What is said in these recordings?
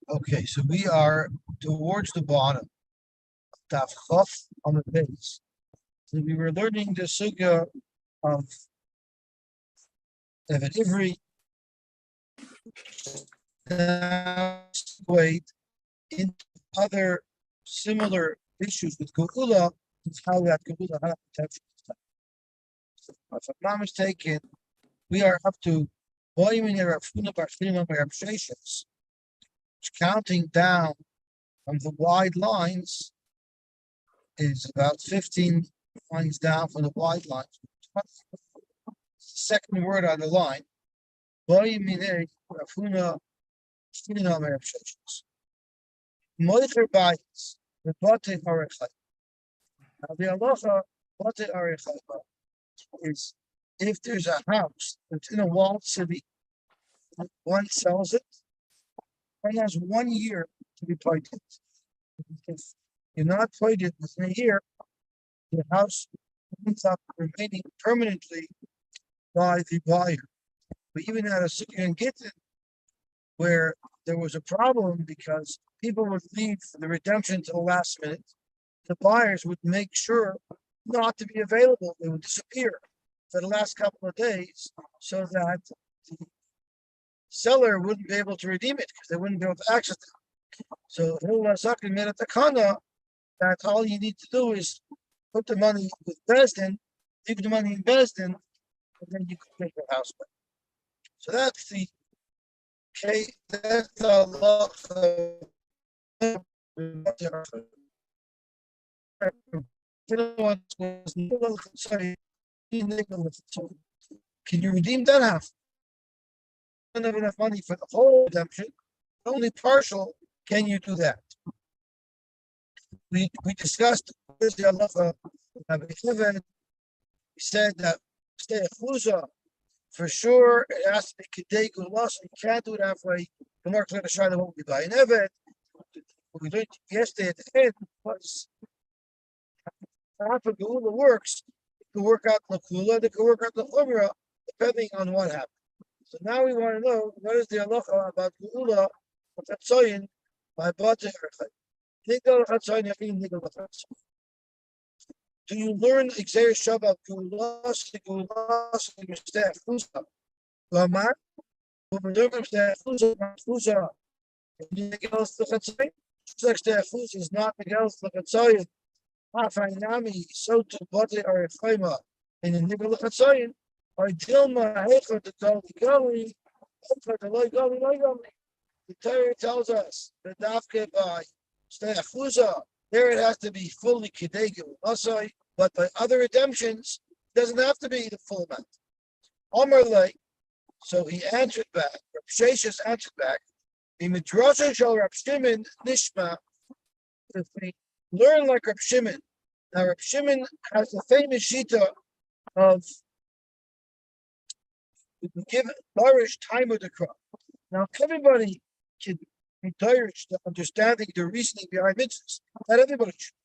Okay, so we are towards the bottom, Daf Chaf on the base. So we were learning the sugya of Evan Ivri. Now wait into other similar issues with Geula, and how that Geula had potential. If I'm not mistaken, we are up to counting down from the wide lines is about 15 lines down from the wide lines. Second word on the line. Now the halacha is if there's a house that's in a walled city, one sells it, one has 1 year to be paid. If you're not paid it within a year, the house ends up remaining permanently by the buyer. We even had a Sukkah in Gittin where there was a problem because people would leave for the redemption to the last minute. The buyers would make sure not to be available. They would disappear for the last couple of days so that the seller wouldn't be able to redeem it because they wouldn't be able to access it. So Hillel Zaken made a takana that all you need to do is put the money with Bezdin, leave the money in Bezdin, and then you can take your house back. So that's the case. That's the law. Can you redeem that half? You don't have enough money for the whole redemption, only partial. Can you do that? We discussed the halacha. We said that stay a chuza for sure. It has to be kedei gulas. You can't do it halfway. The more clear the shayla won't be by an evet. What we learned yesterday at the end was half of geula works. It can work out the kula. It can work out the chumra, depending on what happened. So now we want to know what is the halacha about geula of chatzoyin by bate erchet. Do you learn Xer Shabbat Gulas, Gulas, Mistef, Fusa? Lamar? Fusa. Miguel's the Chatzayin. Mistef Fusa is not Miguel's the Chatzayin. Hafainami, so to Bate or Efraima, and the Nigel the Chatzayin, or Dilma, Hecha, the Gali, Hecha, the Loi Gali. The Torah tells us that Dafke by Stechuza, there it has to be fully Kedegu Asai, but by other redemptions, it doesn't have to be the full amount. Omer so he answered back, Reb Sheshes answered back, the Midrasha Shal Reb Shimon Nishma, if we learn like Reb Shimon, now Reb Shimon has the famous shita of give Barish time of the crop. Now everybody can be Irish to understanding the reasoning behind mitzvahs. Not everybody should.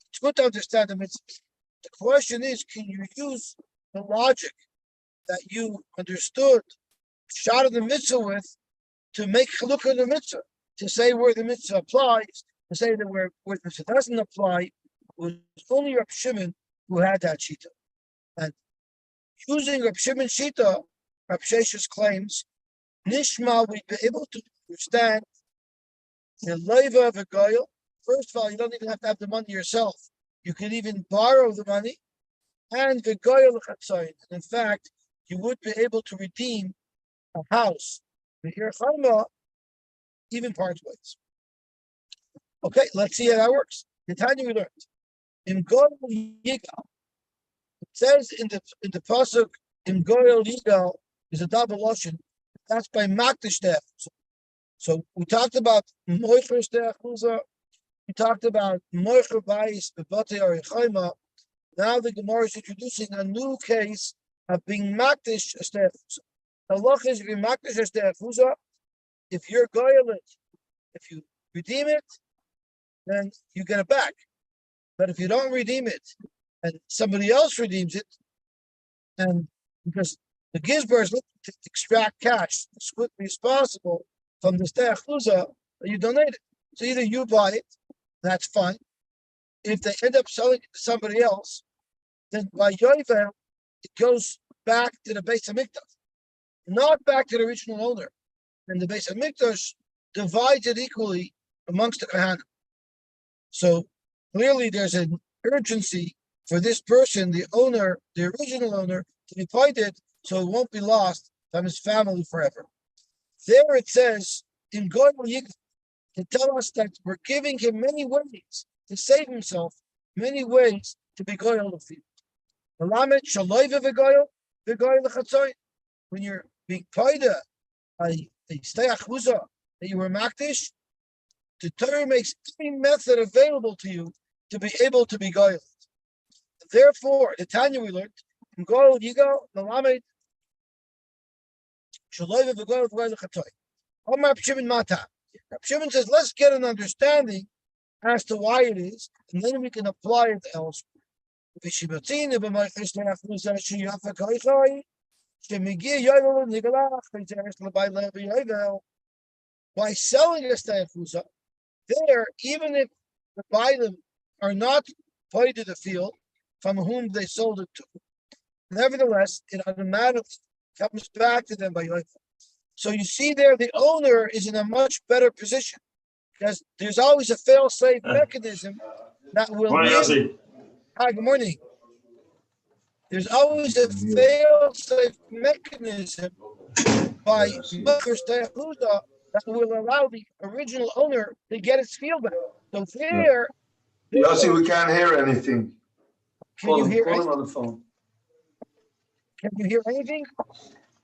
It's good to understand the mitzvahs. The question is, can you use the logic that you understood shot of the mitzvah with to make chalukah in the mitzvah, to say where the mitzvah applies, to say that where the mitzvah doesn't apply? It was only Reb Shimon who had that shita. And using Reb Shimon's shita, Reb Sheshes claims, Nishma, we'd be able to understand the leiva of a goyel. First of all, you don't even have to have the money yourself. You can even borrow the money, and the goyel chatzayin. In fact, you would be able to redeem a house, the irchama, even part ways. Okay, let's see how that works. The time we learned in goyel yigal. It says in the pasuk in goyel yigal is a double lashon. That's by makdish def. So we talked about moicher stechluza. We talked about moicher bayis bebate arichayma. Now the Gemara is introducing a new case of being makdish stechluza. The loch is being makdish stechluza. If you're goyelit, if you redeem it, then you get it back. But if you don't redeem it, and somebody else redeems it, and because the gizbar is looking to extract cash as quickly as possible from the stechluza, or you donate it. So either you buy it, that's fine. If they end up selling it to somebody else, then by Yovel, it goes back to the Beis Hamikdash, not back to the original owner. And the Beis Hamikdash divides it equally amongst the Kohanim. So clearly there's an urgency for this person, the owner, the original owner, to be pointed so it won't be lost from his family forever. There it says in Goyal Yigdal to tell us that we're giving him many ways to save himself, many ways to be Goyal the field. When you're being poida a steach huza that you were makdish, the Torah makes every method available to you to be able to be goyal. Therefore, the Tanya we learned in Goyal Yigal, the Lamed, Shaloiv of the Goyal Chatoy. Omar Pshimon Mata. Pshimon says, let's get an understanding as to why it is, and then we can apply it elsewhere. By selling a steach there, even if the bailim are not paid to the field from whom they sold it to, nevertheless, it automatically comes back to them by Yovel. So you see there, the owner is in a much better position because there's always a fail-safe mechanism that will. Morning, Yosy. Hi, good morning. There's always a fail-safe mechanism by that will allow the original owner to get its field back. So there, Yosy, we can't hear anything. Can you hear call him anything? on the phone. Can you hear anything?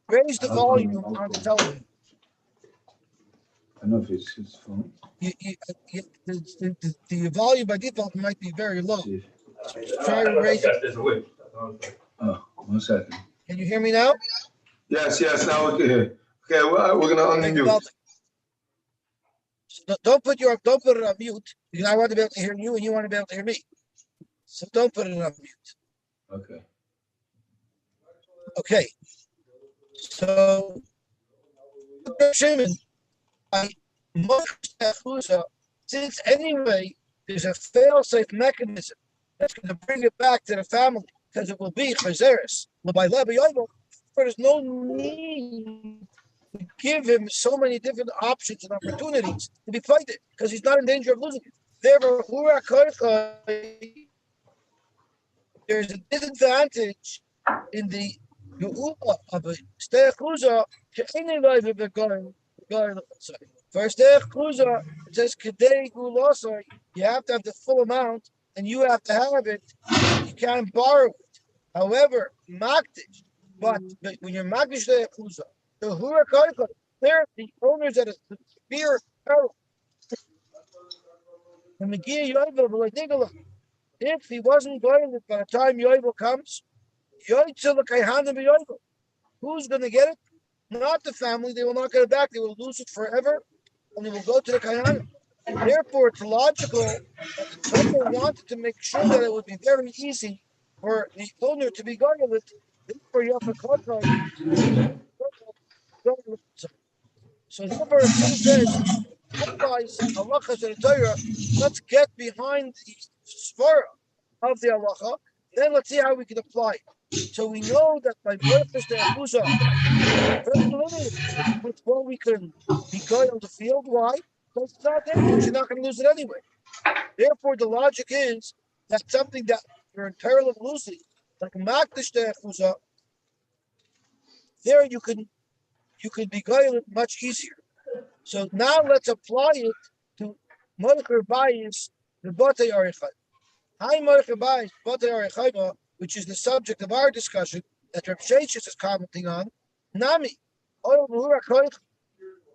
Raise the volume on the television. I don't know if it's his phone. The volume by default might be very low. Try to raise it. Oh, 1 second. Can you hear me now? Yes, now we can hear. Okay, we're gonna unmute. So don't put it on mute because I want to be able to hear you and you want to be able to hear me. So don't put it on mute. Okay. Okay. So Shimon, since anyway there's a fail-safe mechanism that's going to bring it back to the family because it will be chazeres. There's no need to give him so many different options and opportunities to be fighting because he's not in danger of losing it. Therefore, there's a disadvantage in the Geula of a steich chuza to any life of the going. For a steich chuza, it says kedei gulosai. You have to have the full amount, and you have to have it. You can't borrow it. However, makdish, but when you're makdish steich chuza, the hura they're the owners at a severe peril. And Megia Yovel, if he wasn't going by the time Yovel comes, who's going to get it? Not the family. They will not get it back. They will lose it forever, and they will go to the Kayhanim. Therefore, it's logical that the Torah wanted to make sure that it would be very easy for the owner to be going with. Therefore, you have a contract. So therefore, it says, otherwise, halachas in the Torah, let's get behind the svara of the halacha, then let's see how we can apply it. So we know that by purpose the akuza, very limited with what we can be going on the field. Why? Because it's not dangerous. You're not going to lose it anyway. Therefore, the logic is that something that you're in peril of losing, like makdish the akuza, there you can be going much easier. So now let's apply it to Moicher Bayis, the Batei Arechai. Hi Moicher Bayis, Batei Arechai, which is the subject of our discussion that Reb Sheshes is commenting on. Nami,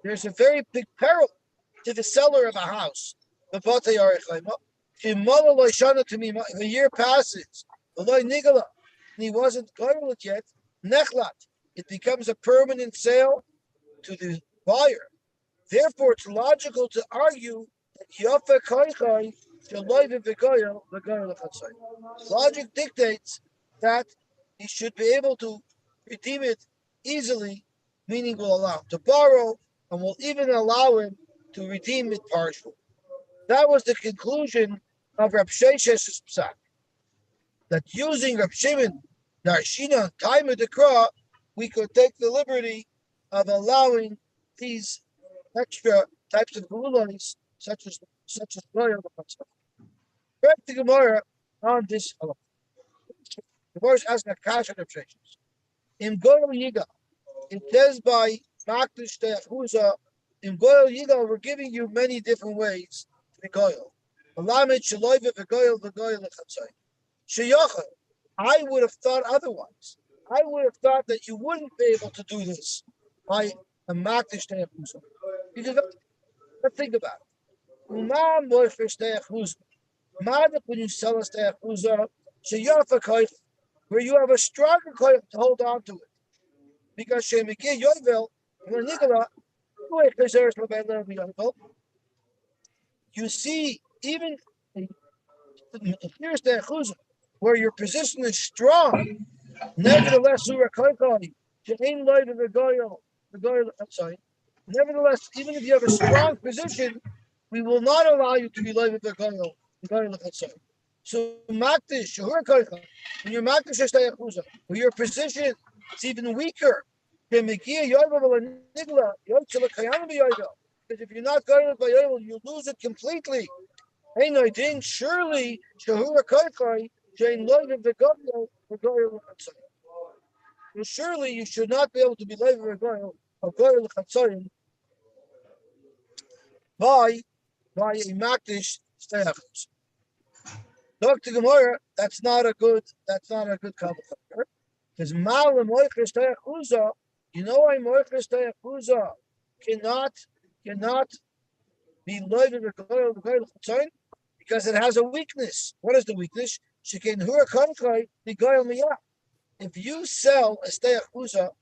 there's a very big peril to the seller of a house. The Batei Arechai. The year passes, and he wasn't going it yet. Nechlat, it becomes a permanent sale to the buyer. Therefore, it's logical to argue that logic dictates that he should be able to redeem it easily, meaning will allow him to borrow and will even allow him to redeem it partially. That was the conclusion of Reb Shesh's psak. That using Reb Shimon, Darshina, time of the Kra, we could take the liberty of allowing these extra types of gululis, such as loyal. Back to Gemara on this. Gemara is asking a kasha of Shesh's. In Goyal Yiga, it says by Makdish Te'achuza, in Goyal Yigal, we're giving you many different ways to be Goyal. I would have thought otherwise. I would have thought that you wouldn't be able to do this by a Makdish Te'achuza. Because let's think about it. When you sell us Te'achuza, where you have a stronger koyach to hold on to it. Because Shemikir Yovel, you see, even here's the chuzah, where your position is strong. Nevertheless, nevertheless, even if you have a strong position, we will not allow you to be live with the goyal. So makdish, when you're makdish, where your position is even weaker. Because if you're not going by oil, you lose it completely. Surely, surely you should not be able to be live with by a makdish stayachus. Dr. Gemara, that's not a good comment. Because malam moichus stayachus. You know why moichus te'achuza cannot be loaded with the goyal, because it has a weakness. What is the weakness? If you sell a te'achuza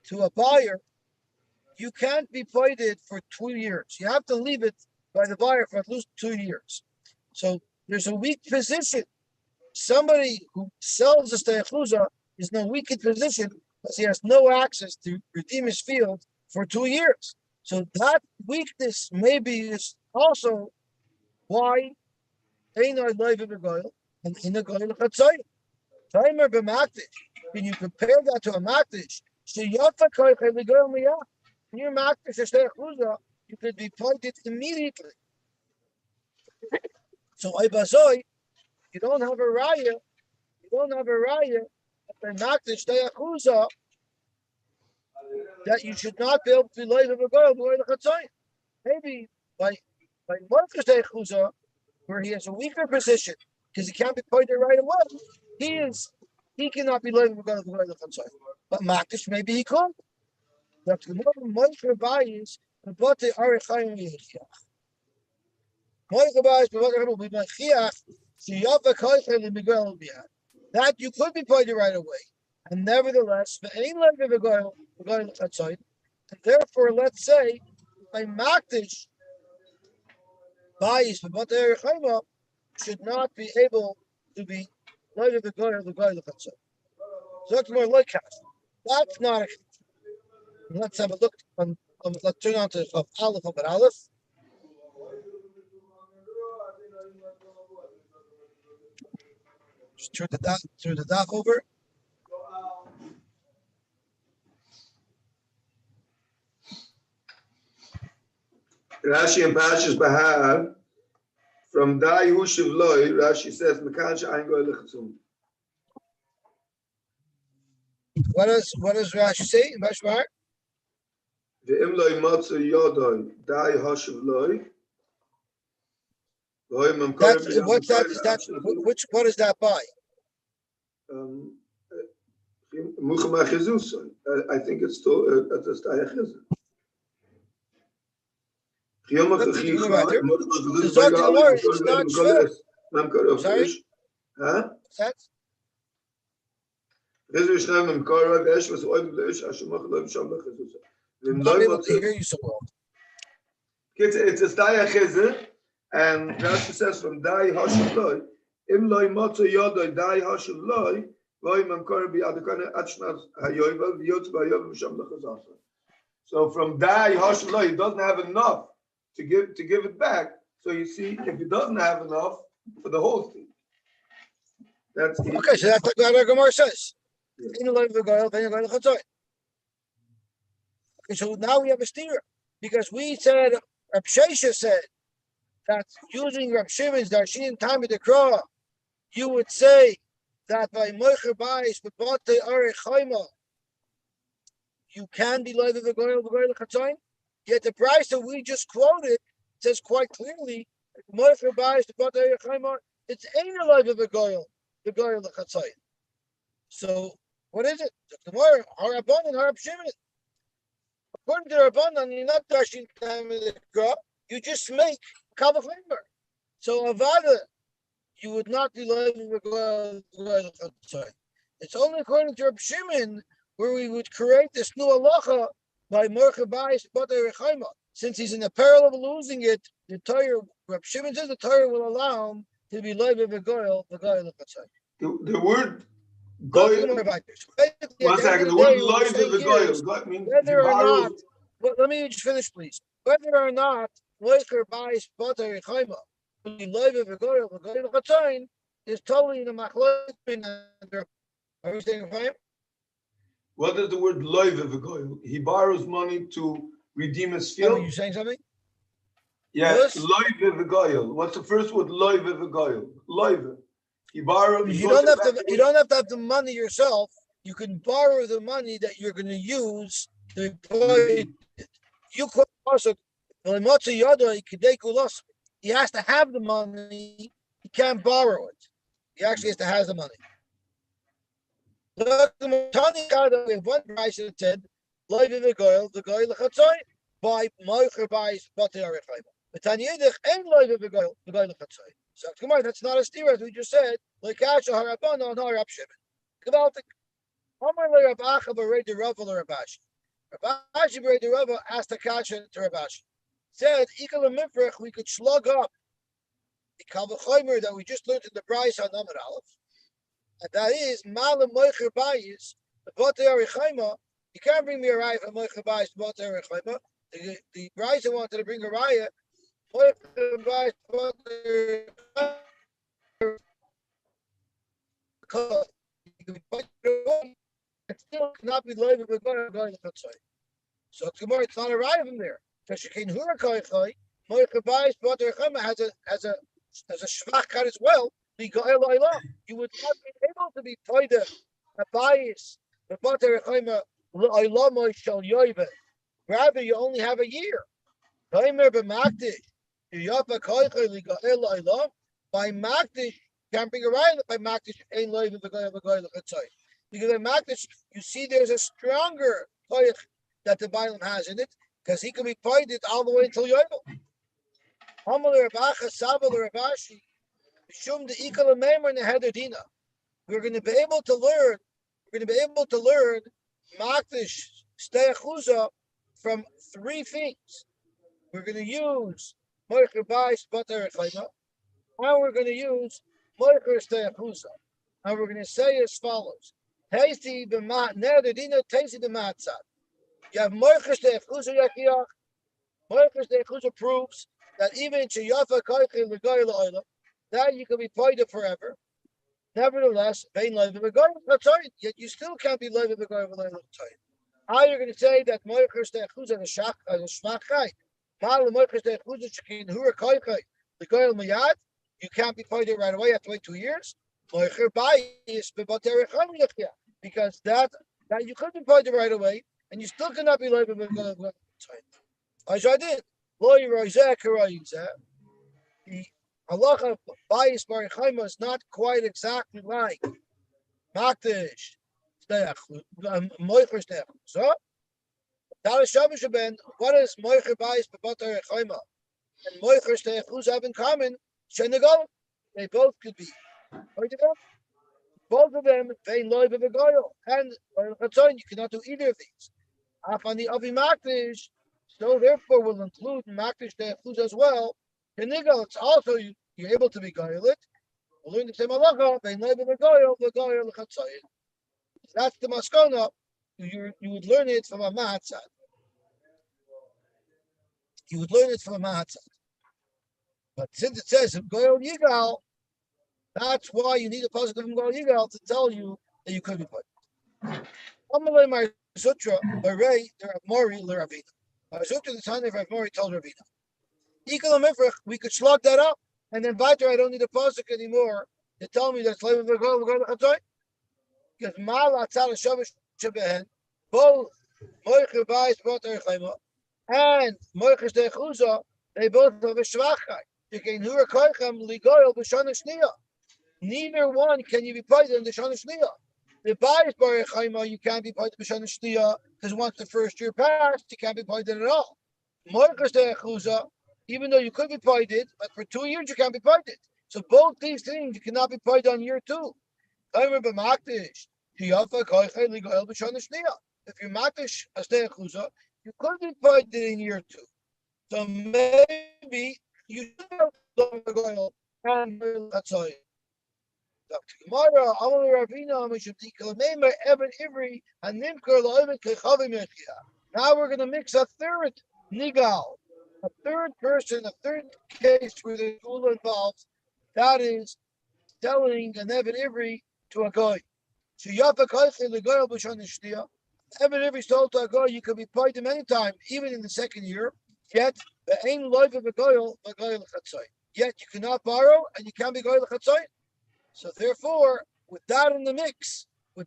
to a buyer, you can't be pointed for 2 years. You have to leave it by the buyer for at least 2 years. So there's a weak position. Somebody who sells a te'achuza is in a weakened position because he has no access to redeem his field for 2 years. So that weakness maybe is also why and in the goyal chatzayim. Timer b'makdish. Can you compare that to a makdish? When you're makdish a shtei, you could be pointed immediately. So Ibazoi, you don't have a raya. That makdish shtei that you should not be able to lay the goyal chatzayim. Maybe by Marcus Chuza, where he has a weaker position because he can't be pointed right away, he cannot be laid the goyal chatzayim. But Makdish, maybe he could. That you could be pointed right away, and nevertheless, and therefore, let's say a Makdish bias, but should not be able to be later the goyal chatzayim. So that's more like that. That's not a. Let's have a look on let's turn on to Aleph of Aleph. Just turn the daf over. Rashi and Pashas Bahar, from Dai Hushiv Loi, Rashi says, Mekan She'ayin Goy Lechatzum. What does Rashi say in Bashmar? Ve'im Loi Motzu Yodoi, Dai Hushiv Loi. What's that? Is that what is that by? Muchama Chizusoi. I think it's still that's Dai Chizusoi. Sorry? Huh? I'm not able to hear you so well. It's a staya chizah, and Rashi says from dai hashav loy, im loy motzo yodoi dai hashav loy, loy mamkor biyadakana atshnas hayoyvel v'yotz b'hayoyvel v'sham lechazasa. So from dai hashav loy, he doesn't have enough to give it back. So you see, if he doesn't have enough for the whole thing, that's okay. So that's like what our Gemara says. Okay, so now we have a steer because we said Reb Shesha said that using Reb Shimon's Darshin time of the Kra, you would say that by Moicher Bayis with Bate Arei Chayma, you can be live of a goyal l'chatzayin. Yet the price that we just quoted says quite clearly, Moicher Bayis with Bate Arei Chayma, it's ain't a live of a goyal l'chatzayin. So what is it? The Gemara, Harabon and Harab Shimon. According to Rabbanan, you're not dashing time in the crop. You just make kavach limber. So avada, you would not be live in the It's only according to Reb Shimon where we would create this new halacha by Mercha Bayis B'Tei Rechaima. Since he's in the peril of losing it, the Torah, Reb Shimon says the Torah will allow him to be live in the goyal the word goyal. One second, the word live in the goyal means whether or not. Well, let me just finish, please. Whether or not Loicher Bayis B'Tei Rechaima will be live in the goyal is totally in the machlok. Are you saying fine? What is the word loive of a goyal? He borrows money to redeem his field. Are you saying something? Yes, loive of a goyal. What's the first word? Loive of a goyal. Loive. He borrows. You don't have to. You don't have to have the money yourself. You can borrow the money that you're going to use to employ. You could also. He has to have the money. He can't borrow it. He actually has to have the money. Look, the one price that said, "Live in the goyal l'chatzoy by Moicher Bayis B'Tei Rechaima." But Tanyedich ain't live in the goyal l'chatzoy. So come on, that's not a steer as we just said. Like Kasha Harabana and Harab Shimon. Gewaltig. Omar le Rabacha b'rei de Rava le Rabashi. Rabashi b'rei de Rava asked the Kasha to Rabashi. Said Ikal Mifrech we could slug up the Kalvachomer that we just learned in the Bryce on Amar Aleph. And that is Malam Moicher Bayis, the B'Tei Rechaima. You can't bring me a raya from Moicher Bayis, B'Tei Rechaima. The Bryce wanted to bring a raya. Moicher Bayis, B'Tei Rechaima. It still cannot be live with going to Chatzai. So tomorrow it's not a raya from there. So she can hura koichai. Moicher Bayis, B'Tei Rechaima has a shvach cut as well. You would not be able to be toida a bias, the B'Tei Rechaima l'olamoi shel yoyve. Rather, you only have a year. Toimer b'makdish, yapa koichai l'goel l'olam. By makdish, can't bring a right. By makdish, ain't loyve v'goy l'chatzai. Because by makdish, you see there's a stronger koich that the Bailam has in it, because he can be pointed all the way until yoyvel. Hamal l'Rabacha, Saba l'Rabashi. We're going to be able to learn. We're going to be able to learn Makdish Steyachuza from three things. We're going to use Moicher Bayis B'Tei Rechaima, and we're going to use Moicher Steyachuza, and we're going to say as follows: Tasty b'mat nedadina, tasty b'matzad. You have Moicher Steyachuza Yakiach. Moicher Steyachuza proves that even Sheyafa Koichim L'Goy L'Olam, that you can be pointed forever. Nevertheless, yet you still can't be live in the goy. How you're going to say that Moicher Steyachuza and a shvach chai? The goy miyad, you can't be pointed right away. You have to wait 2 years. Moicher Bayis B'Tei Rechaima, because that you could be pointed right away, and you still cannot be live in the goy. As I did, lo yirozeh karayizeh. The halacha Bayis Bar Rechaima is not quite exactly like Makdish Moicher Steyachuza. What does Moicher Bayis B'Tei Rechaima and Moicher Steyachuza have in common? Shenagol. They both could be. Both of them, they loiv of a goyal and you cannot do either of these. On the Avi Makdish, so therefore will include Makdish Steyachuza as well. Nigel, it's also you're able to be goyelit. We'll learn the same halacha. They live in the goyel l'chatzayim. That's the maskona. You would learn it from a matzad. you would learn it from a matzah. But since it says Goyal Yigal, that's why you need a pasuk of Goyal Yigal to tell you that you could be put. Amalei my sutra, Barei, the Rav Mori, the Ravina. My sutra, the time of Rav Mori told Ravina. We could slug that up, and then Viter, I don't need a pasuk anymore to tell me that slave of the Goyal, we're going to Chatzai. Because Mala Tzal Shavish Shebehen, both Moicher Bais, both Erechema, and Moicher Stechuza, they both have a Shvachai. You can hear a Koichem Ligoyal B'Shana Shnia. Neither one can you be paid in the Shana Shnia. The Bais Barechema, you can't be paid in the Shana Shnia, because once the first year passed, you can't be paid in at all. Moicher Stechuza, even though you could be paid it, but for 2 years you can't be paid it. So both these things you cannot be paid on year 2. If you're matish a stechuza, you could be paid in year 2. So maybe you should have Goyal and Chatzai. Dr. Gemara, Amal Ravina, Mishabdika, Name Evan Ivri, and Nimker Loivet Kechavi Mechia. Now we're going to mix a third nigal, a third person, a third case where the rule involves. That is selling an Evan Ivri to a guy. So Yafa Kaifin the Goyal B'Shana Shnia. Evan Ivri sold to a guy, you can be paid him anytime, even in the second year. Yet the aim life of a Goyal Chatzai. Yet you cannot borrow and you can't be Goyal Chatzai. So therefore, with that in the mix, you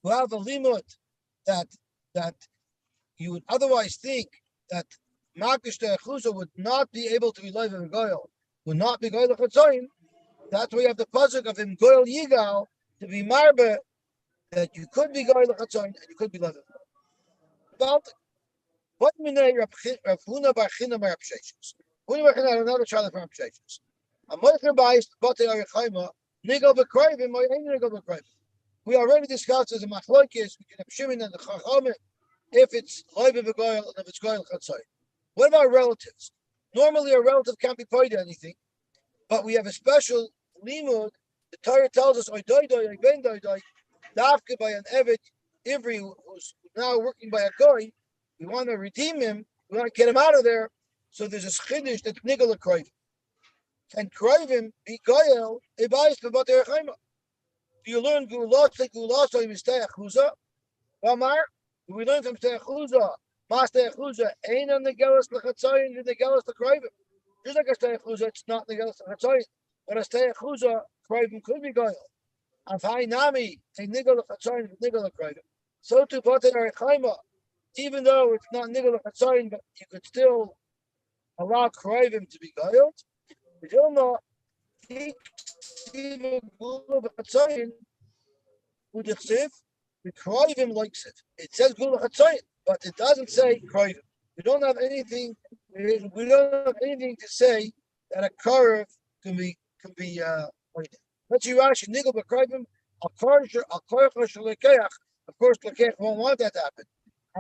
have a limud that you would otherwise think that Makish Te'achuza would not be able to be live in Goyal, would not be Goyal Chatzayin. That's why you have the pasuk of him Goyal Yigal to be marbe that you could be Goyal Chatzayin and you could be live in Goyal. What minay Rav Huna bar China bar Absheshus? Huna bar China had another child from Absheshus. A moicher ba'is b'batei Arichayma nigal b'krayvim or ain't nigal b'krayvim. We already discussed as a machlokes. We can have Shimon and the Chachamim if it's live in Goyal and if it's Goyal Chatzayin. What about relatives? Normally, a relative can't be paid anything, but we have a special limud. The Torah tells us, dafke by an Eved Ivri who's now working by a guy. We want to redeem him. We want to get him out of there. So there's a chiddush that's nigel a krayvim. Can krayvim be goyel a bais b'bat erechayma? Do you learn gulas like gulas or misteh chuza? Vamar, we learn from misteh chuza. Master chuza ain't on the gelas lechatzayin and the gelas lekrayvim. Just like a steh chuza, it's not the gelas lechatzayin. But a steh chuza, krayvim could be goyel. Afai nami a nigel lechatzayin nigel lekrayvim. So to bat erechayma. Even though it's not nigel chatzayin, but you could still allow krayvim to be goyel. Vilna the krayvim likes it. It says gula chatzayin, but it doesn't say krayvim. We don't have anything. We don't have anything to say that a karev can be pointed. Let's see Rashi nigel b'krayvim. Of course, lekeach won't want that to happen.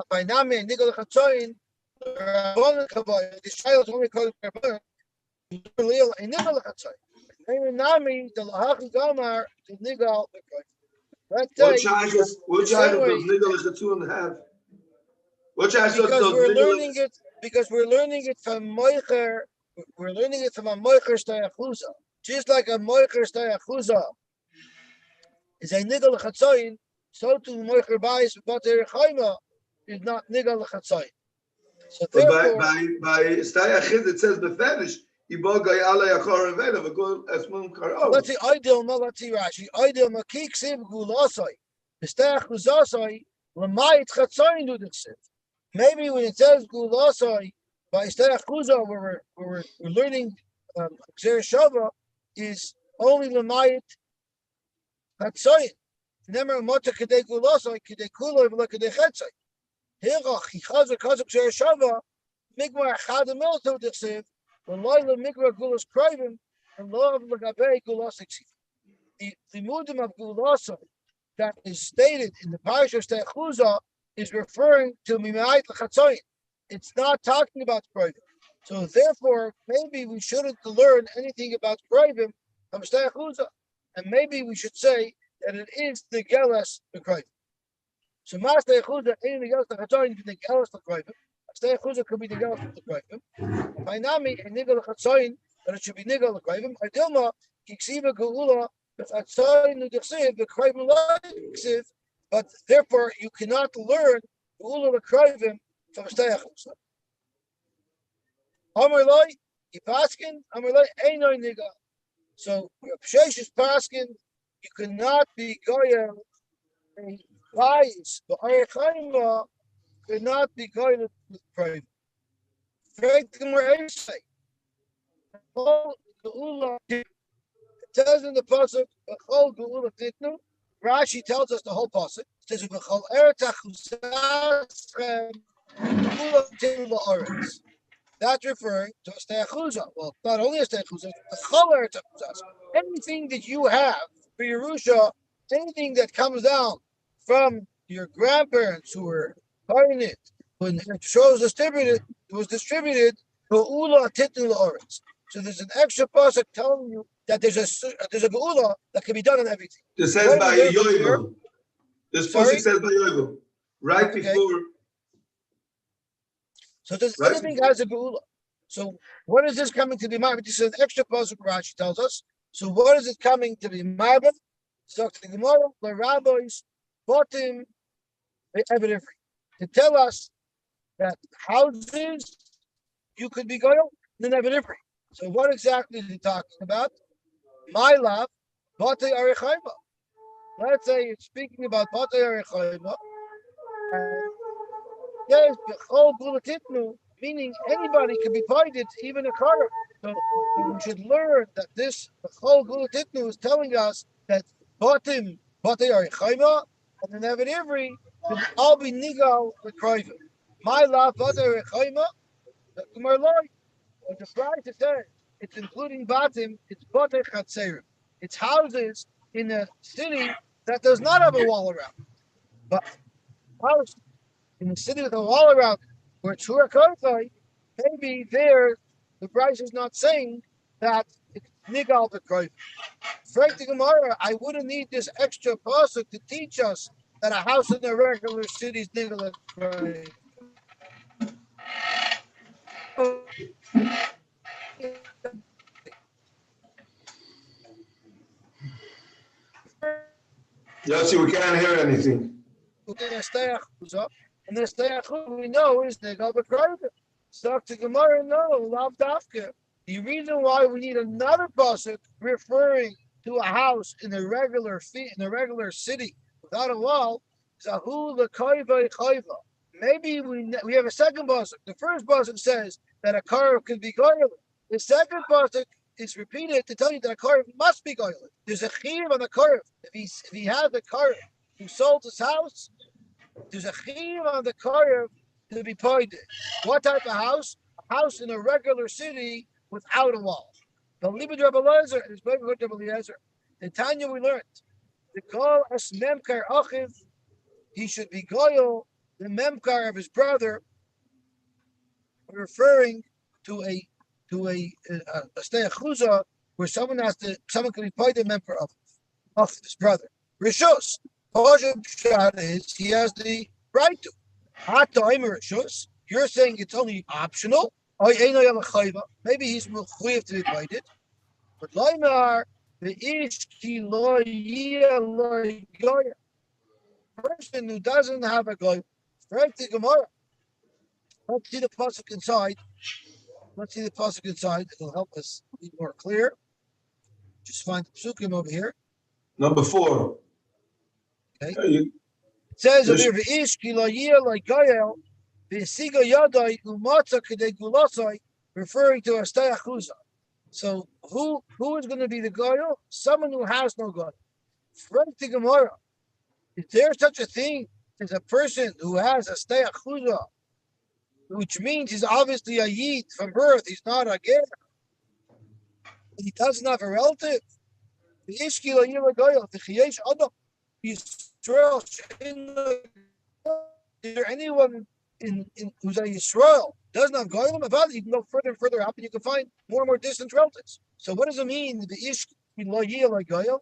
By name nigel chatzayin, the child only calls karban. Lil a nigel chatzayin. Name nami the lahachi gamar the nigel b'krayvim. Let's say what child does nigel chatzayin have? What child does because we're learning it from moicher. We're learning it from a moicher steyachuza. Just like a moicher steyachuza is a nigel chatzayin, so to moicher bais b'bat erechayma is not nigel chatzayin. So therefore, by stayachid it says befetish. Let's see ideal. Let's see Rashi. Ideal makik siv gulasai. Stayachuzasai l'mayit chatzayin do the siv. Maybe when it says gulasai by steyachuza, we're learning Xer Shava is only l'mayit chatzayin. Never mota kedei gulasai kedei kuloi v'la kedei chatzai. Hirach hichazer kazuk Xer Shava migmar chadam milto d'chsiv l'loyla migra gulas krayvim and lo l'gabei gulas eksiv. The mudim of gulasai that is stated in the parasha of Techuza is referring to mimayit l'chatzayin. It's not talking about krayvim. So therefore, maybe we shouldn't learn anything about krayvim from Techuza, and maybe we should say that it is the gelas the krayvim. So Master Yehuda, anything else the Chatzoin, the Gelos the Kroivim. Master Yehuda could be the Gelos the Kroivim. Painami, a Nigel Chatzoin, but it should be Nigel the Kroivim. I Dilma, Kiksiva Geula, the Chatzoin, the Gesiv, the Kroivim Lexiv, but therefore you cannot learn Geula the Kroivim from Master Yehuda. Amarloi, Yipaskin, Amarloi, Einoi Nigel. So, Pshesh is Paskin, you cannot be Goya a bias, but Ayachaima could not be Goya with private. It says in the Pasuk, Bechol Geula Titnu, Rashi tells us the whole Pasuk, it says, Bechol Eretachuzasrem, Geula Titnu La'aretz. That's referring to a steyachuza. Well, not only a steyachuza, a choler tachuzas. Anything that you have for Yerusha, anything that comes down from your grandparents who were buying it when it was distributed to ula titnu la'aretz. So there's an extra pasuk telling you that there's a geula that can be done on everything. This says by Yoigo. This pasuk says by Yoigo. Right before. So does anything has a geula? So what is this coming to be marbet? This is an extra pasuk Rashi tells us. So what is it coming to be marbet? So the Gemara, the rabbis, botim, every to tell us that houses you could be goyal, then every. So what exactly is he talking about? My love, batei arechayma. Let's say it's speaking about batei arechayma. Yes, bechol gulatitnu, meaning anybody can be pointed, even a car. So we should learn that this bechol gulatitnu is telling us that batei arechayma, and then every can all be nigal with kroivim. My love, batei arechayma. The Gemara Loi, what the price it says, it's including batim, it's batei chatzerim. It's houses in a city that does not have a wall around, but house in the city with a wall around where it's Hurakotoi, maybe there the price is not saying that it's nigal b'kroivim. Frank the Gemara, I wouldn't need this extra pasuk to teach us that a house in a regular city is nigal b'kroivim. Yosy, we can't hear anything. And the steach we know is nigal b'kroivim. So to Gemara, no, lav dafka. The reason why we need another pasuk referring to a house in a regular city without a wall is ahu l'koiva chayva. Maybe we have a second pasuk. The first pasuk says that a car can be goyel. The second pasuk is repeated to tell you that a car must be goyel. There's a chiyuv on the car. If he has a car who sold his house, there's a chiyuv on the car to be pointed. What type of house? A house in a regular city without a wall. The Libid Rabbi Eliezer and his brother Rabbi Eliezer. The Tanya we learned. The call as memkar achiv, he should be goyel, the memkar of his brother, referring to a steyachuza where someone can be paid the member of his brother. Rishus, shot is he has the right to. Rishus, you're saying it's only optional. Maybe he's mechuyev to be paid. But loymar the ishki lo goya. Person who doesn't have a goy, right to Gemara. Let's see the pasuk inside. It'll help us be more clear. Just find the psukim over here. Number 4. Okay. It says over here, "V'ish lo like goyel, v'siga yadai umatza kedei gulasai," referring to a steyachuza. So who is going to be the goyel? Someone who has no goyel. Frank the Gemara. Is there such a thing as a person who has a steyachuza, which means he's obviously a yid from birth? He's not a ger. He doesn't have a relative. The ishki lo goyel, the chiyesh adam. Yisrael. Is there anyone in who's a Yisrael doesn't have goyim about it? You can go further and further up, and you can find more and more distant relatives. So what does it mean? The ish lo goyim.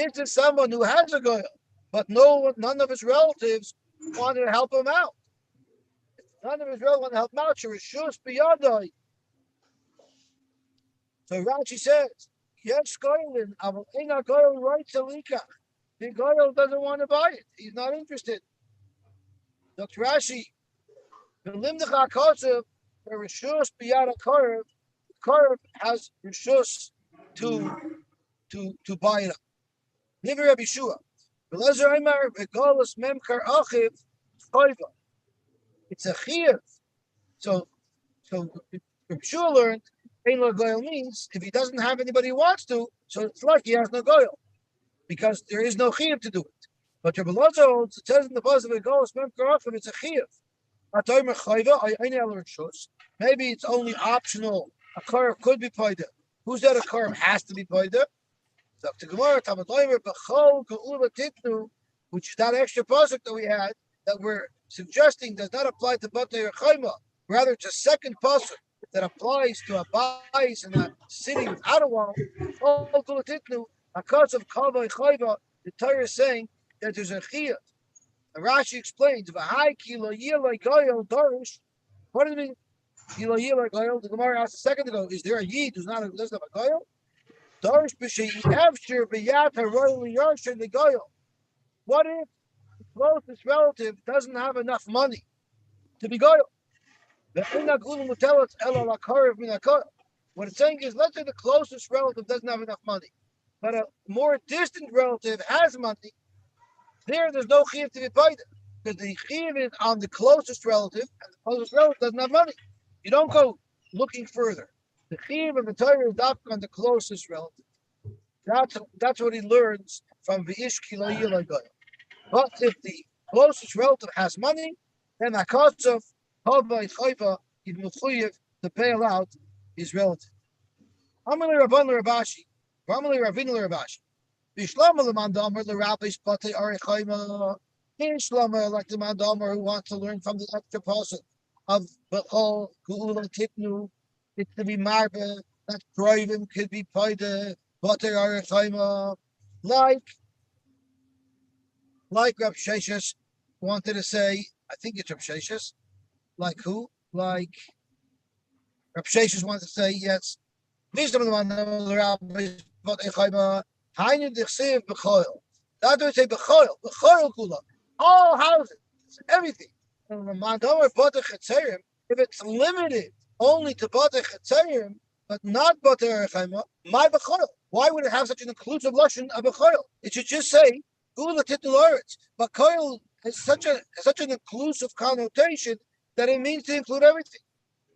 This is someone who has a goyal, but none of his relatives wanted to help him out. None of his relatives want to help him out. Shirishus biyadai. So Rashi says, yes, goyalin, aval ina goyal right to lika. The goyal doesn't want to buy it. He's not interested. Dr. Rashi, the limdach hakosev, the rishus biyad a Karev has rishus to buy it up. Niver Rabbi Shua. Belezer Eimer begolas memkar achiv chayva. It's a chiyuv. So Rabbi Shua learned ein lo goyal means if he doesn't have anybody who wants to, so it's like he has no goyal because there is no chiyuv to do it. But Rabbi Loza holds it says in the buzz of begolas memkar achiv it's a chiyuv. Atoymer chayva ein el rishus. Maybe it's only optional. A karev could be paid. Who's that? A karev has to be paid. Dr. Gemara, Tamadoimer, Bechol, Geula Titnu, which is that extra pasuk that we had that we're suggesting does not apply to Batei Chayma. Rather, it's a second pasuk that applies to a bais in a city without a wall. Bechol, Geula Titnu, because of Kavai Chayva, the Torah is saying that there's a chiyuv. And Rashi explains, V'hai kilo yilai goyel dorish. What does it mean? Kilo yilai goyel. The Gemara asked a second ago, is there a yid who's not a list of a goyel? What if the closest relative doesn't have enough money to be goyal? What it's saying is, let's say the closest relative doesn't have enough money, but a more distant relative has money. There's no chiyuv to be paid because the chiyuv is on the closest relative, and the closest relative doesn't have money. You don't go looking further. The chiyuv of the Torah is up on the closest relative. That's what he learns from the Ish Kilo Yilai Goyal. But if the closest relative has money, then Akosov, Hovai Chayva, he's mechuyev to bail out his relative. Amali Rabban Rabashi, Ramali Ravina Rabashi. Bishlama Lamandamar, the rabbis Pate Ari Chayma. Bishlama, like the Mandamar who wants to learn from the extra pasuk of Bechol, Geula Titnu, it's to be marbe, that driving could be paida, Pate Ari Chayma, like Rab Sheshes wanted to say, I think it's Rab Sheshes. Like who? Like Rab Sheshes wanted to say, yes. Wisdom of the rabbis Pate Chayma. Hainu dichsev b'choil. That would say b'choil kula. All houses, everything. And the mandomer batei chetzerim, if it's limited only to batei chetzerim, but not batei chayma, my b'choil. Why would it have such an inclusive lashon of b'choil? It should just say gula titnul aretz. But koil has such an inclusive connotation that it means to include everything.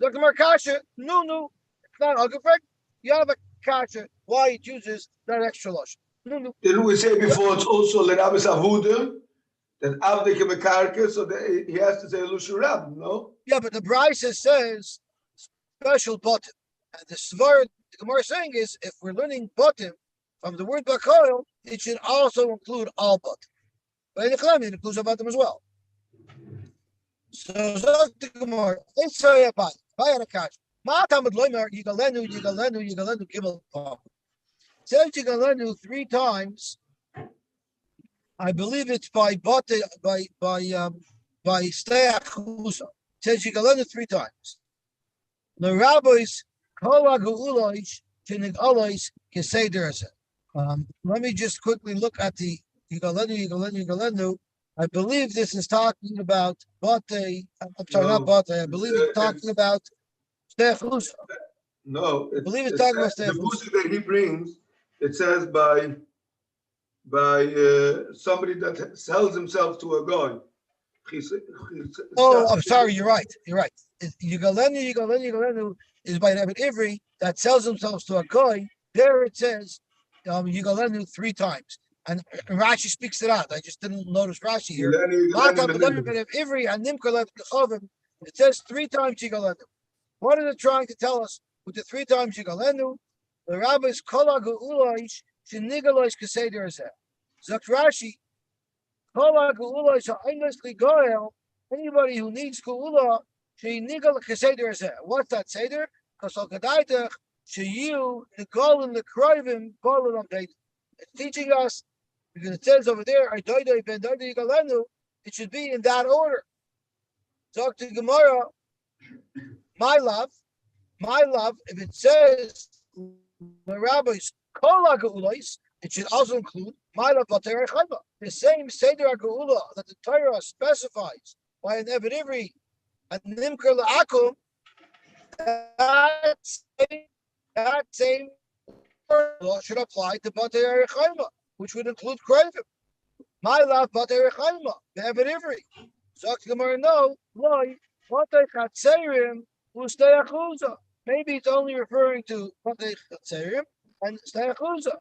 Dr. Markasha, no, it's not hugafrek. You have a kasha. Why it uses that extra lashon. Didn't we say before it's also l'rabis avudim? That avdik mekarke, so that he has to say lushu rab, no? Yeah, but the Brisa says special bottom, and the svar the Gemara is saying is if we're learning bottom from the word bakoil, it should also include all bottom. But in the Chachamim, it includes all bottom as well. So the Gemara, it's very about Bayarakash. Ma'atamad loimer yigalenu gimel pam. Says yigalenu 3 times. I believe it's by steach chusa. Says yigalenu 3 times. The rabbis kol ha'geulais shenigalois keseder. Let me just quickly look at the yigalenu. I believe this is talking about bate. I'm sorry, not bate. I believe it's talking about steach chusa. No, I believe it's talking about steach the chusa. music that he brings. It says by somebody that sells himself to a guy. Oh, I'm sorry. You're right. Yigalenu is by David Ivri that sells themselves to a guy. There it says Yigalenu 3 times, and Rashi speaks it out. I just didn't notice Rashi here. It says 3 times Yigalenu. What is it trying to tell us with the 3 times Yigalenu? The rabbis kol ha'geulais shenigalois keseder zeh. Zok Rashi, kol ha'geulais ha'einlos ligoel. Anybody who needs geula shenigal keseder zeh. What's that seder? Because al kadaitach sheyu negol in the kroivim golem. It's teaching us Because it says over there, it should be in that order. Talk to Gemara, my love, if it says the rabbis, it should also include my love, the same Seder HaGeula that the Torah specifies by an Eved Ivri and Nimker La'akum, that same law should apply to Batei Erechaima, which would include Kravim. My love, Batei Erechaima, the Eved Ivri. So Gemara, no, why? Batei Chatzerim Ustei Achuza. Maybe it's only referring to Batei Chatzerim and Ustei Achuza.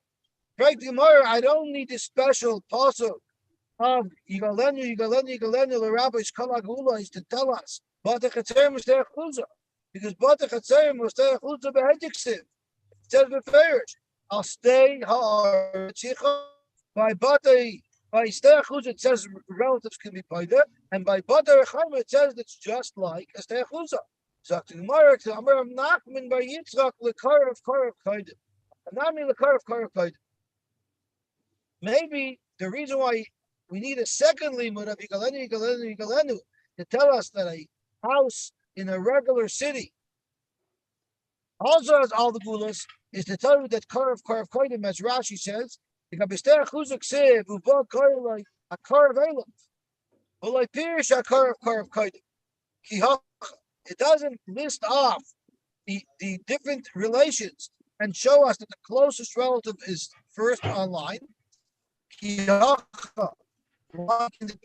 Right, Gemara, I don't need this special pasuk of Yigalenu, the rabbis Kalagula is to tell us Batei Chatzerim Ustei Achuza. Because Batei Chatzerim Ustei Achuza Behediksiv. It says Beferish, I'll stay by Batei. By Stei Achuzah, it says relatives can be paida, and by Batei Erechaima, it says it's just like a Stei Achuzah. So to Gemara, to Amar Nachman by Yitzchak lekar of kaidim, Anami lekar of kaidim. Maybe the reason why we need a second limud of Yigalenu to tell us that a house in a regular city also has all the gulas is to tell you that kar of kaidim, as Rashi says. It doesn't list off the different relations and show us that the closest relative is first online. The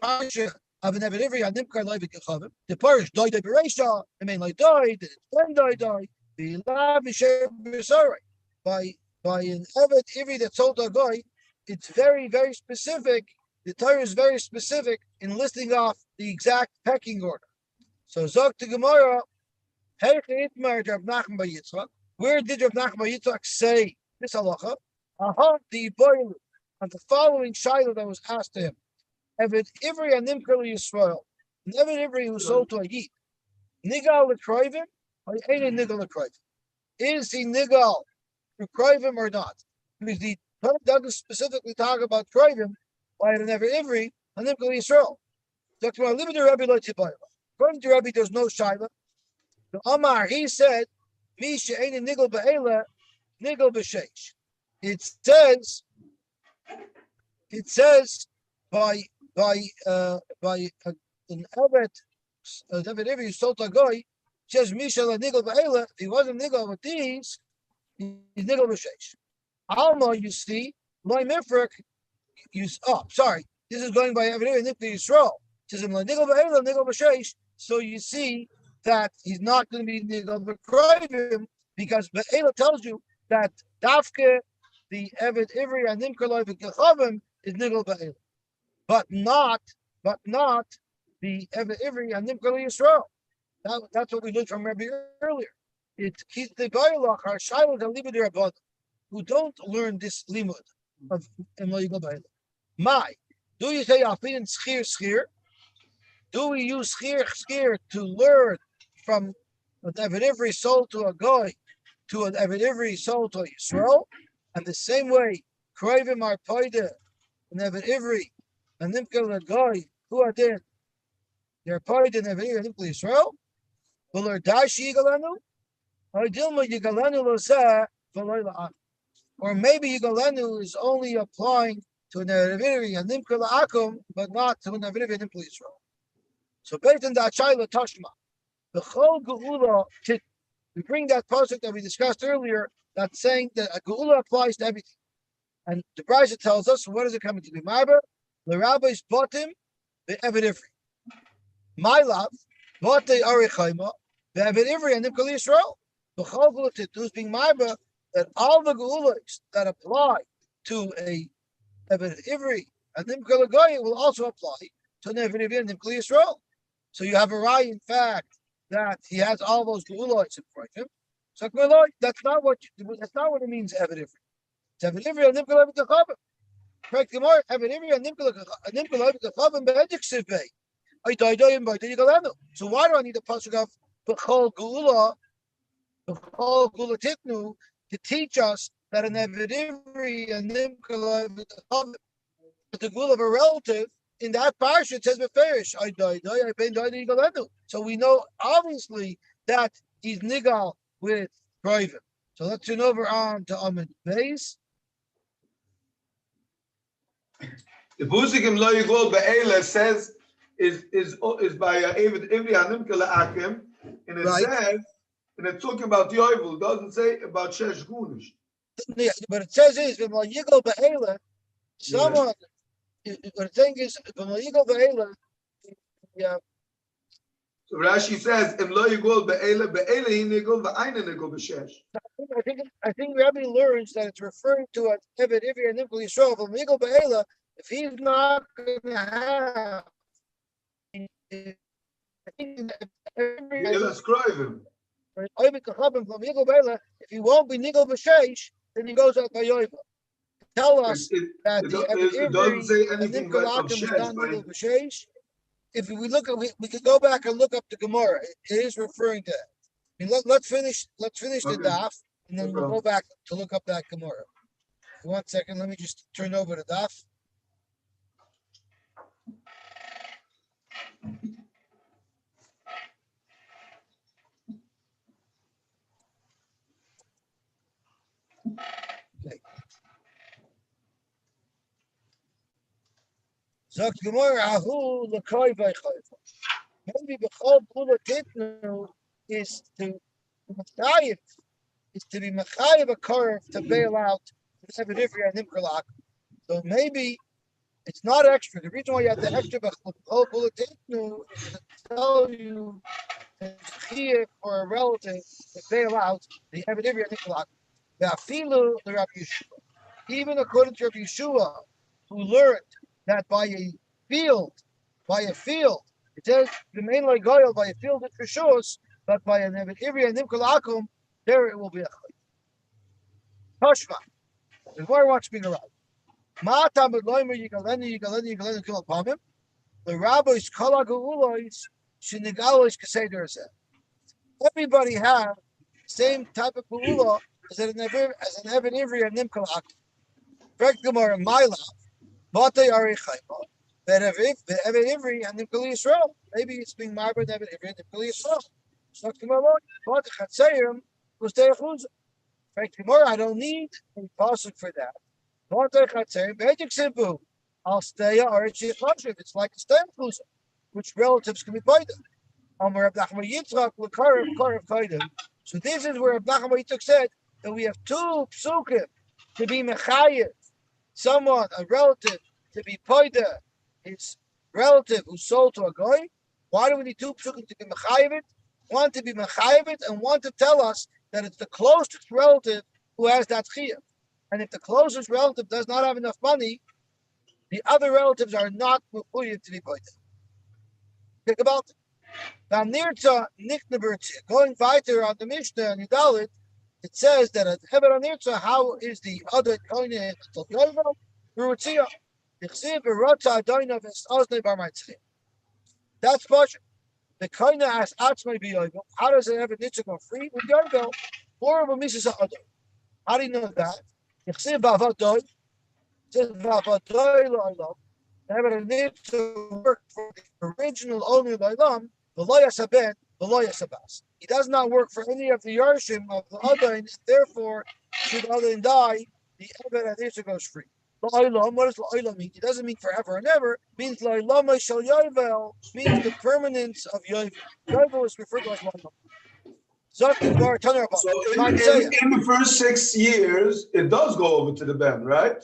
parish died the Bereisha, the main light died, the died, by an Evet Ivri that sold a guy. It's very, very specific. The Torah is very specific in listing off the exact pecking order. So Zok to Gemara, where did Rav Nachman bar Yitzchak say this halacha? The boiler on the following shaila that was asked to him. Evet Ivri and Nimker Yisrael. An Evet Ivri who sold to a Yid. Nigal l'kroivim or ain't nigal l'kroivim? Is he nigal for Kroivim or not? Because the Torah doesn't specifically talk about Kroivim by an Eved Ivri and Nimkel Yisrael. According to Rabbi, there's no Shaila. The Amar, he said, Mi she'ein nigel ba'ela, nigel b'sheish. It says by an Eved Ivri who sold a guy, says Mi she'ein nigel ba'ela. If he wasn't nigel with these, he's nigel b'sheish. Alma, you see, loy mifrek. Sorry, this is going by Eved Ivri Yisrael. Says him nigel ba'ela, nigel b'sheish. So you see that he's not going to be nigel b'kroivim because Be'ela tells you that dafke the Eved Ivri and Nimker Loy v'Kechavim is nigel ba'ela, but not the Eved Ivri and Nimker Loy Yisrael. That's what we learned from Rabbi earlier. It's the Bayalach are Shiloh and Libid Rabban who don't learn this limud of Emloyigol Ba'ela. My, do you say Afin schir? Do we use schir to learn from an Eved Ivri sold to a guy to an Eved Ivri sold to a Yisrael? And the same way, Kroivim are Poide, an Eved Ivri, and Nimkel a guy who are there. They're Poide and Eved Ivri and Nimkel Yisrael. Will er dashi yigalenu? Or dilma yigalenu lozeh v'loy la'am. Or maybe yigalenu is only applying to an Eved Ivri and Nimkel la'akum, but not to an Eved Ivri and Nimkel Yisrael. So based on that Shaila Tashma, the Chol Geula, we bring that pasuk that we discussed earlier, that's saying that a Geula applies to everything. And the Brisa tells us, what is it coming to be? Marba, the rabbis bought him, the Eved Ivri. My love, bought the Arichaima, the Eved Ivri, and Nimkal Yisrael. The Chol Geula Titnu is being Marba, that all the Geulas that apply to a Eved Ivri and Nimkal Goy will also apply to an Eved Ivri and Nimkal Yisrael. So you have a right, in fact, that he has all those geulots in front of him. So that's not what it means. Eved Ivri. It's Eved Ivri and Nimkal Kechavim. Correct Gemara. Eved Ivri and Nimkal Kechavim be'ediksiv bei. So why do I need a pasuk of b'chol geula titnu to teach us that an Eved Ivri and Nimkal Kechavim the gul of a relative in that parsha it says beferish I die I ben die nigalenu. So we know obviously that he's nigal with private. So let's turn over on to Amid Beis. The Busikim Lo Yigol Be'ela says is by David Ivri Hanimkele Akim, and it Right. says, and it's talking about Yovel, it doesn't say about Shesh Gunish. But it says is when you go Be'ela, someone. But the thing is, when you go Be'ela, yeah. So Rashi says, Im Lo Yigol Be'ela Hi Nigol Ve'ayne Nigol B'Shesh. I think Rabbi learns that it's referring to an Eved Ivri and Nimkul Yisrael. When you go Be'ela, if he's not going to have, I think Be'ela Skroivim. if he won't be Nigel B'Sheish, then he goes out by Yoiva. Tell us that it doesn't say anything about Shesh. Nigel B'Sheish. If we look at, we could go back and look up the Gemara. It is referring to that. I mean, let's finish the daf, and then we'll go back to look up that Gemara. 1 second, let me just turn over the daf. Okay. Zok Gemara Ahu L'Koi V'Chayva. Maybe B'Chol Pula Titnu is to Mechayev, is to be Mechayev a curve to bail out the Eved Ivri and Nimkolak. So maybe it's not extra. The reason why you have the extra B'Chol Pula Titnu is to tell you that Chayev for a relative to bail out the Eved Ivri and Nimkolak. V'Afilu the Rabbi Yeshua. Even according to Rabbi Yeshua, who learned that by a field, it says the main like goyal by a field is for sure, but by an Ivri and Nimkul Akum, there it will be a chayv. Toshma, the Gemara wants me to write. Ma'atam b'loimer yigaleni kil pamim. The rabbis kol ha'geulos shenigalois kaseder zeh. Everybody have the same type of geula as an Eved Ivri and Nimkul Akum. Correct Gemara, my love. Batei Ari Chayma. That Eved Ivri and Nimkul Yisrael. Maybe it's being marbled Eved Ivri and Nimkul Yisrael. So Gemara, Batei Chatzayim was De'achuz. Correct Gemara, I don't need a pasuk for that. Batei Chatzayim, Beitik Simpu. I'll stay or it's It's like a stem cruiser, which relatives can be paid. Amar Reb Nachman Yitzchak l'Karev Kaidim. So this is where Reb Nachman Yitzchak said that we have two psukim to be mechayev. Someone, a relative, to be poida, his relative who sold to a guy. Why do we need two psukim to be mechayev? One to be mechayev and one to tell us that it's the closest relative who has that chiyuv. And if the closest relative does not have enough money, the other relatives are not required to be poida. Think about it. Now, nirtza niknebertzia. Going weiter on the Mishnah and Yudalit, it says that at Heber Nirtza, how is the other koine to Yovel? Rutzia. Yichsiv berotza adoinav es oznei bar maitzim. That's partial. The koine asks atzmei be Yovel. How does it have a Nirtza go free with Yovel? Or of a missus adon. How do you know that? Yichsiv ba'avadoy. It says ba'avadoy lo'olam. Heber Nirtza work for the original owner of Olam. V'lo yasaben, v'lo yasabas. He does not work for any of the Yarshim of the Adain, and therefore, should Adain die, the Eved Adisha goes free. La'olam, what does La'olam mean? It doesn't mean forever and ever. It means La'olam shel Yovel, means the permanence of Yovel. Yovel is referred to as La'olam. So in the first 6 years, it does go over to the Ben, right?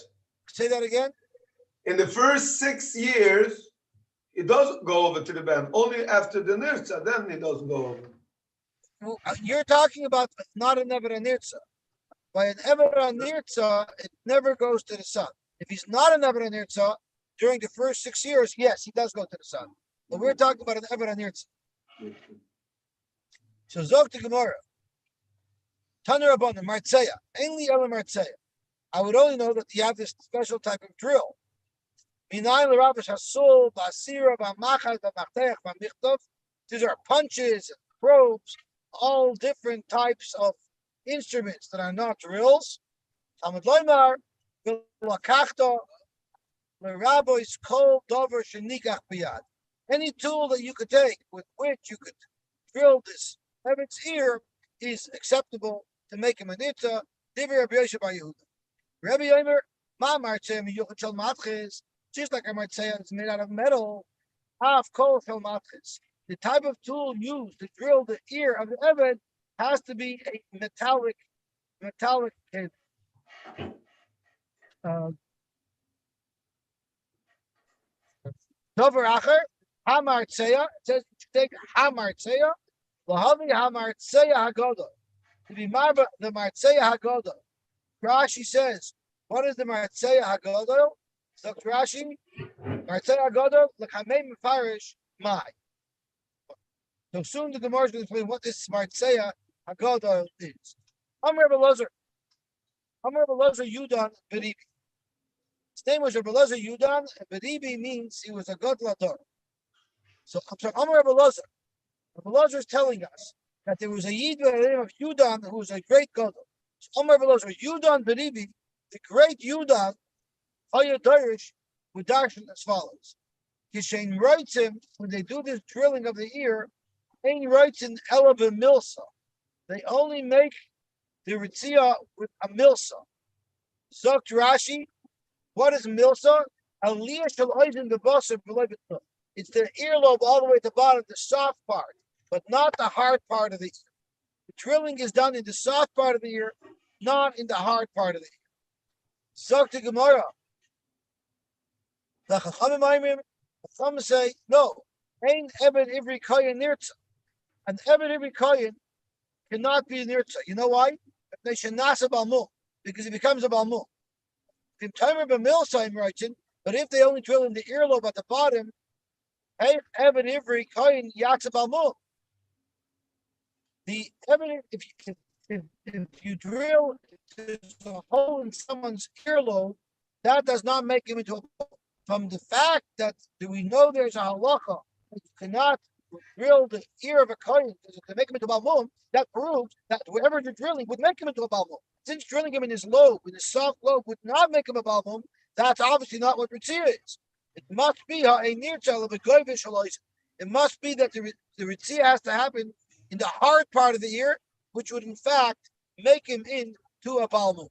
Say that again? In the first 6 years, it doesn't go over to the Ben. Only after the Nirtza, then it doesn't go over. Well, you're talking about not an Eved Nirtza. By an Eved Nirtza, it never goes to the son. If he's not an Eved Nirtza, during the first 6 years, yes, he does go to the son. But we're talking about an Eved Nirtza. So Zog to Gemara. Taner Rabbanan, Martzeya. Ainly Ela Martzeya. I would only know that you have this special type of drill. These are punches and probes, all different types of instruments that are not drills. the rabbi's kol dover shenikach biyad. Any tool that you could take with which you could drill this Evet's ear is acceptable to make him a nitza. Divrei Rabbi Yosy bar Yehuda. Rabbi Yomer, ma martzeh miyuchad shel matches, just like I might say it's made out of metal. Half kol shel matches. The type of tool used to drill the ear of the Evet has to be a metallic table. Dover acher, hamartzeya. It says you take hamartzeya. Lahavi hamartzeya hagoda. To be marba the martzeya hagoda. Rashi says, what is the martzeya hagoda? So Rashi, martzeya hagoda l'kamei mefarish mai. So soon the Gemara is going to explain what this martzeya hagoda is. Amr Belazar Yudan Beribi. His name was Rabbi Elazar Yudan, and Beribi means he was a Gadol Ador. So Amr Rabbi Elazar. Rabbi Elazar is telling us that there was a Yid by the name of Yudan who was a great Gadol. So Amr Rabbi Elazar Yudan Beribi, the great Yudan, Hayat Dirish, would darshan as follows. Kishain writes him, when they do this drilling of the ear, Ain writes in Ela Milsa. They only make the Ritzia with a Milsa. Zokt Rashi, what is Milsa? Aliyah shel oizen b'basar b'loy b'tov. It's the earlobe all the way to the bottom, the soft part, but not the hard part of the ear. The drilling is done in the soft part of the ear, not in the hard part of the ear. Zokt Gemara. The Chachamim say, no, Ain Ebed Ivri Koyin Nirtza. An Ebed Ivri Koyin cannot be Nirtza. You know why? They should nasa balmum, because it becomes a balmum. But if they only drill in the earlobe at the bottom, hey, Ebed Ivri Koyin Yatsa balmum. The Ebed, if you drill, there's a hole in someone's earlobe, that does not make him into a balmum. From the fact that do we know there's a halacha that you cannot drill the ear of a kohen to make him into a balmum, that proves that wherever you're drilling would make him into a balmum. Since drilling him in his lobe, in his soft lobe, would not make him a balmum, that's obviously not what Ritzia is. It must be a near child of a goyvish halaisa. It must be that the Ritzia has to happen in the hard part of the ear, which would in fact make him into a balmum.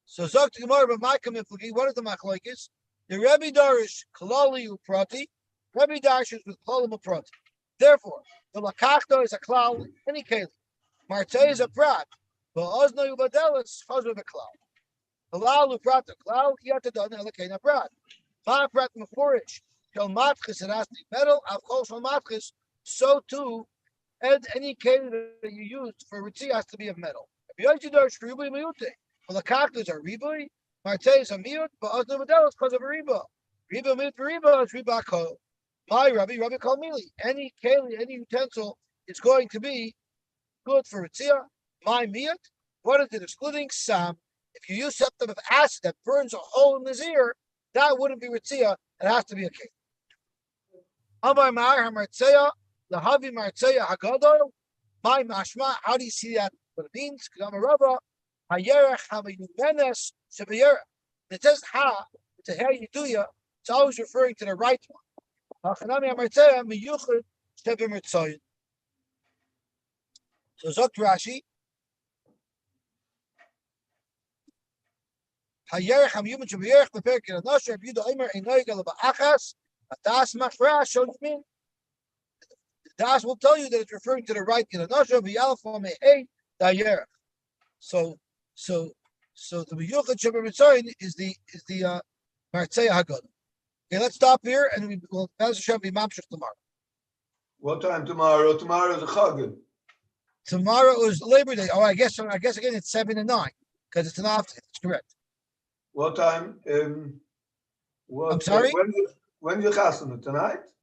So Zok to Gemara b'Makom Iflagi, what is the machlokes? The Rebbe Darish Kalali Uprati, Rebbe Darish is with Klalim Uprati. Therefore, the Lakachta is a klal, any keli. Martei is a prat. But Ozno Ubadelis, Chazor the klal. Kalal Uprata, klal, Yatadon, Elakaina prat. Ma prat Mefurish, Kel Matchis, it has to be metal, Avkol Shal Matchis, so too, and any keli that you use for Ritzi has to be of metal. If you Darish Ribui Mayute, the Lakachta is a Ribui, Martei is a miut, but Ozno Ubadelis, because of a Riba. Riba miut for Riba is Riba Ko. My Rabbi called Mili. Any keli, any utensil is going to be good for Ritzia. My miyat, what is it excluding? Sam. If you use something of acid that burns a hole in his ear, that wouldn't be Ritzia. It has to be a keli. Amar Ma'ar HaMartzeya, Lahavi Martzeya Hagadol. My mashma, how do you see that? What it means? K'damar Rava, Hayerech HaMayumenes Shebeyerech. It says ha, it's a how you do ya. It's always referring to the right one. So Zok Rashi, Hayerech HaMayumen Shebeyerech Leperek Yeranosher Abiyuda Omer Einoi Galaba Achas Adas Machra shows me. Das will tell you that it's referring to the right Yeranosher B'Yalfa Me'ei Dayerech. So the Miyuchad Shebeyerech is the Martzeya Haggadah. Okay, let's stop here, and we will be mamshech tomorrow. What time tomorrow? Tomorrow is a chag. Tomorrow is Labor Day. Oh, I guess again it's 7 and 9 because it's an off day. That's correct. What time? I'm sorry. When's your chasana tonight?